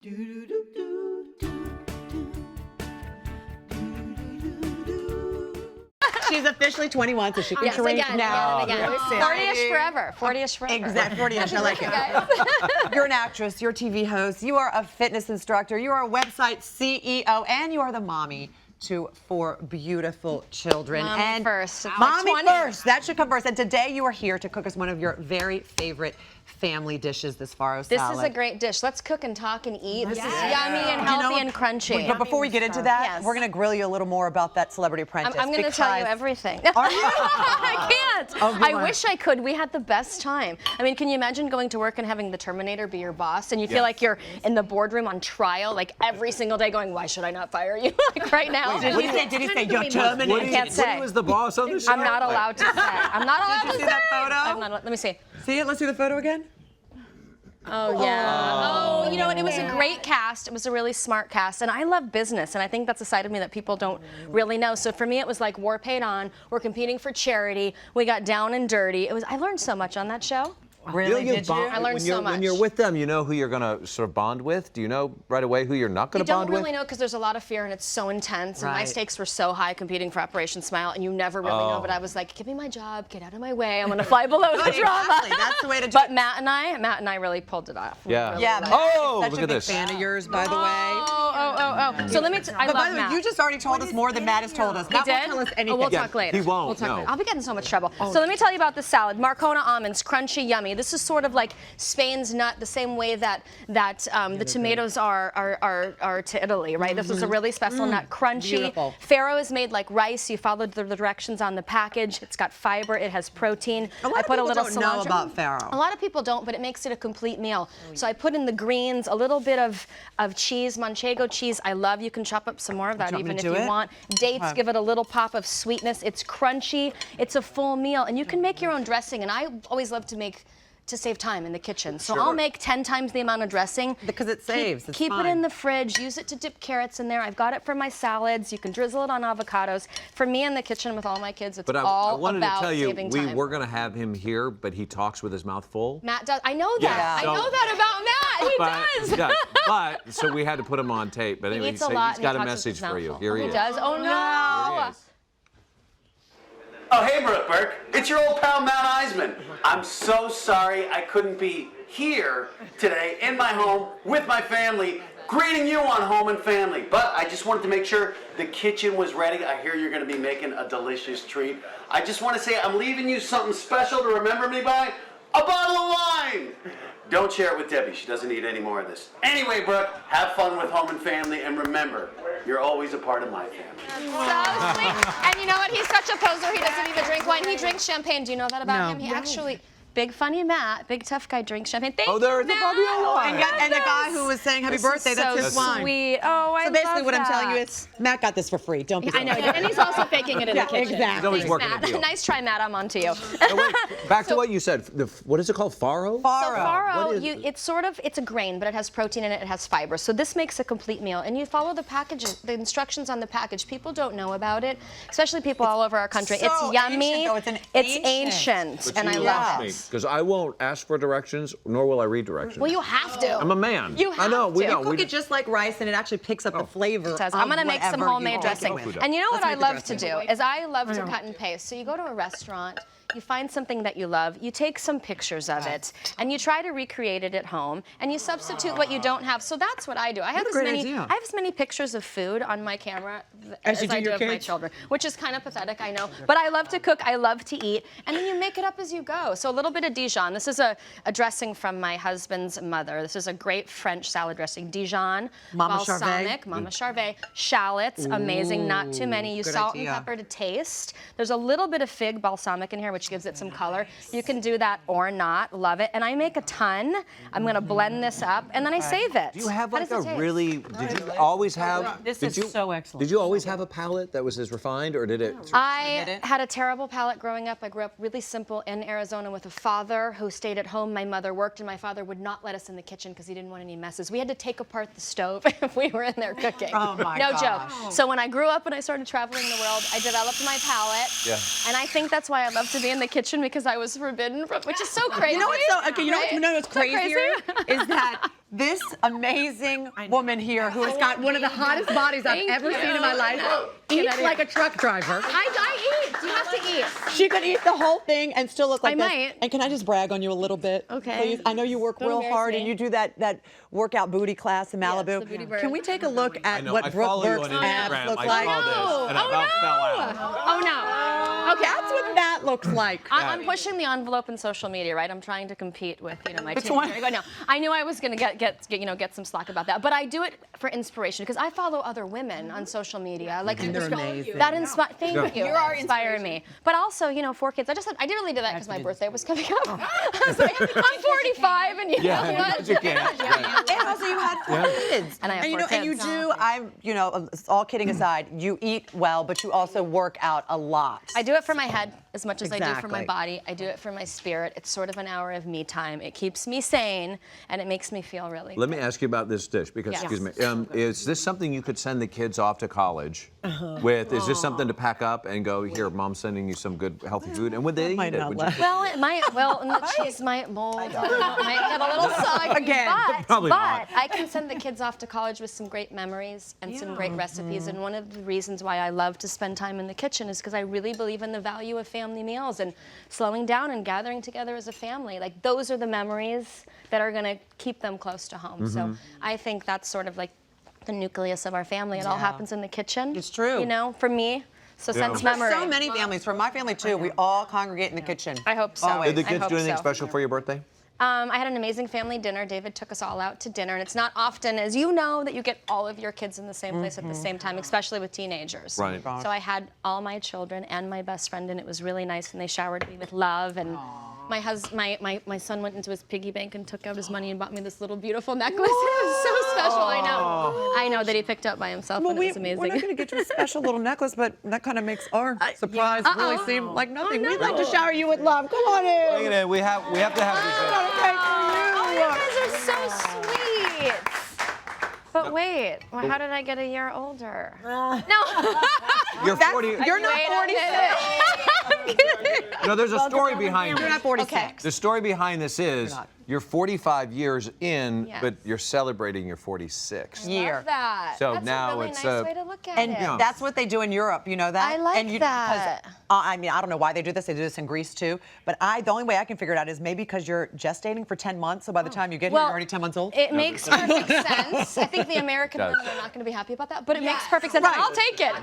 She's officially 21, so she can drink now. Again. 40-ish forever. 40-ish forever. Exactly, 40-ish. I like it. You're an actress, you're a TV host, you are a fitness instructor, you are a website CEO, and you are the mommy to 4 beautiful children. Mommy first. Mommy first. That should come first. And today you are here to cook us one of your very favorite family dishes, this farro salad. This is a great dish. Let's cook and talk and eat. This is yummy and healthy and crunchy. But before we get into that, we're going to grill you a little more about that Celebrity Apprentice. I'm going to tell you everything. Are you? I can't. Oh, I wish I could. We had the best time. I mean, can you imagine going to work and having the Terminator be your boss, and you feel like you're in the boardroom on trial, like every single day, going, "Why should I not fire you?" Like right now. Did he say you're Terminator? I can't say. Who was the boss on the show? I'm not allowed to say. I'm not allowed to say. Did you see that photo? Let me see. See it? Let's see the photo again. Oh, yeah. Oh, you know, and it was a great cast. It was a really smart cast. And I love business, and I think that's a side of me that people don't really know. So for me, it was like war paid on. We're competing for charity. We got down and dirty. I learned so much on that show. Really? Did you? I learned so much. When you're with them, you know who you're going to sort of bond with? Do you know right away who you're not going to bond with? You don't really know because there's a lot of fear and it's so intense. And my stakes were so high competing for Operation Smile, and you never really know. But I was like, give me my job, get out of my way. I'm going to fly below the drama. Exactly. That's the way to do it. But Matt and I really pulled it off. Yeah. Really Yeah. Oh, Such look a at big this. fan of yours, by the way. Oh. So let me. I But love by the way, Matt. you just already told us more than Matt has told us. He Matt did? won't tell us anything. Oh, we'll talk later. He won't, We'll talk no. later. I'll be getting in so much trouble. So let me tell you about the salad. Marcona almonds, crunchy, yummy. This is sort of like Spain's nut, the same way that the tomatoes are to Italy, right? This is a really special nut, crunchy. Beautiful. Farro is made like rice. You follow the directions on the package. It's got fiber. It has protein. I put a little don't know about farro. A lot of people don't, but it makes it a complete meal. So I put in the greens, a little bit of cheese, manchego cheese. I love. You can chop up some more of that even if you want. Dates give it a little pop of sweetness. It's crunchy. It's a full meal, and you can make your own dressing. And I always love to save time in the kitchen. So I'll make 10 times the amount of dressing. Because it saves. Keep it in the fridge. Use it to dip carrots in there. I've got it for my salads. You can drizzle it on avocados. For me in the kitchen with all my kids, it's all about saving time. But I wanted to tell you, we were going to have him here, but he talks with his mouth full. Matt does. I know that. Yeah. I know that about Matt. He does. Yeah, but so we had to put him on tape. But anyway, eats a lot, he's got and a he talks with message his for mouth you. full. Here he is. He does. Oh no. Here he is. Oh, hey, Brooke Burke. It's your old pal, Matt Iseman. I'm so sorry I couldn't be here today in my home with my family, greeting you on Home and Family. But I just wanted to make sure the kitchen was ready. I hear you're going to be making a delicious treat. I just want to say I'm leaving you something special to remember me by. A bottle of wine! Don't share it with Debbie. She doesn't need any more of this. Anyway, Brooke, have fun with Home and Family, and remember, you're always a part of my family. So sweet. And you know what? He's such a poser. He doesn't even drink wine. He drinks champagne. Do you know that about him? He actually, big funny Matt, big tough guy, drinks champagne. Thank you, there's the Matt. puppy on wine. And the guy who was saying happy birthday, that's his wine. Sweet. Oh, I So basically love what I'm telling you that. is, Matt got this for free. Don't be I know, and he's also faking it in the kitchen. Exactly. He's always working Matt. a deal. Nice try, Matt. I'm on to you. Oh, wait, back to what you said. What is it called? Farro? So farro, What is it's a grain, but it has protein in it. It has fiber. So this makes a complete meal. And you follow the package, the instructions on the package. People don't know about it, especially people all over our country. so It's yummy. ancient, though. It's It's ancient, and I love it. Because I won't ask for directions, nor will I read directions. Well, you have to. I'm a man. You have I know. We to. don't. Cook it just like rice, and it actually picks up the flavor. I'm going to make some homemade dressing. And you know what I make the love to do is I love to cut and paste. So you go to a restaurant, you find something that you love, you take some pictures of it, and you try to recreate it at home, and you substitute what you don't have. So that's what I do. I have as many pictures of food on my camera as I do of my children, which is kind of pathetic, I know. But I love to cook, I love to eat, and then you make it up as you go. So a little bit of Dijon. This is a dressing from my husband's mother. This is a great French salad dressing. Dijon, balsamic, Mama Charvet, shallots, amazing, not too many. You salt and pepper to taste. There's a little bit of fig balsamic in here, which gives it some color. You can do that or not. Love it. And I make a ton. I'm going to blend this up, and then I save it. Do you have like a really? Did you always have? This is so excellent. Did you always have a palate that was as refined, or did it? I had a terrible palate growing up. I grew up really simple in Arizona with a father who stayed at home. My mother worked, and my father would not let us in the kitchen because he didn't want any messes. We had to take apart the stove if we were in there cooking. Oh my No gosh. joke. So when I grew up and I started traveling the world, I developed my palate. Yeah. And I think that's why I love to be me in the kitchen because I was forbidden from, which is so crazy. You know what's so okay? You know what's So crazier is that this amazing woman here, who has got one of the hottest bodies I've ever seen in my life, eats like a truck driver. I eat. You have to eat. She could eat the whole thing and still look like this. I might. And can I just brag on you a little bit? Okay. Please? I know you work real hard and you do that workout booty class in Malibu. the booty bird. Can we take a look at I what Brooke follow you Burke's on abs Instagram. look I like? saw this and I about fell out. Oh no. Okay. That's what that looks like. I'm pushing the envelope in social media, right? I'm trying to compete with, my Which teenager. one? I know. I knew I was going to get some slack about that, but I do it for inspiration because I follow other women on social media. Like And they're amazing. That inspires. Thank you. You're our inspiring me. But also, 4 kids. I didn't really do that because my birthday was coming up. I was like, I'm 45, and you know what? You can't. Right. And also you had 4 kids. And I have you 4 know, and you kids. do, all kidding aside, you eat well, but you also work out a lot. I do it for my head as much as I do for my Exactly. body. I do it for my spirit. It's sort of an hour of me time. It keeps me sane, and it makes me feel really Let me ask you about this dish because, Yes. excuse me, is this something you could send the kids off to college with? Is this something to pack up and go, here, Mom's sending you some good, healthy food? And would they might eat it? not Would you- laugh. Well, it might. Well, and the cheese might mold. Might get a little soggy. Again. Probably but not. I can send the kids off to college with some great memories and some great recipes. And one of the reasons why I love to spend time in the kitchen is because I really believe in the value of family meals and slowing down and gathering together as a family. Like those are the memories that are going to keep them close to home. So I think that's sort of like the nucleus of our family. It all happens in the kitchen. It's true. For me. So sense For memory. so many families, for my family too, we all congregate in the kitchen. I hope so. Always. Did the I kids hope do anything so. special for your birthday? I had an amazing family dinner. David took us all out to dinner, and it's not often, as you know, that you get all of your kids in the same place at the same time, especially with teenagers. Right. So I had all my children and my best friend, and it was really nice, and they showered me with love. And my son went into his piggy bank and took out his money and bought me this little beautiful necklace. It was so special. I know that he picked up by himself, and it was amazing. We're not going to get you a special little necklace, but that kind of makes our surprise really seem like nothing. We'd like to shower you with love. Come on in. Bring it in. We have to have Oh, you this. guys are so sweet. But wait, well, how did I get a year older? No. You're 40. You're not 46. No, there's a story behind You're it. not 46. Okay. The story behind this is not. you're 45 years in, Yes. but you're celebrating your 46th. Year. Love that. So That's now a really it's, nice way to look at And it. that's what they do in Europe, you know that? I like and that. Because, I mean, I don't know why they do this. They do this in Greece too. But the only way I can figure it out is maybe because you're gestating for 10 months, so by the time you get here, you're already 10 months old. It makes perfect sense. I think the American women are not going to be happy about that, but it makes perfect sense. Right. I'll take it.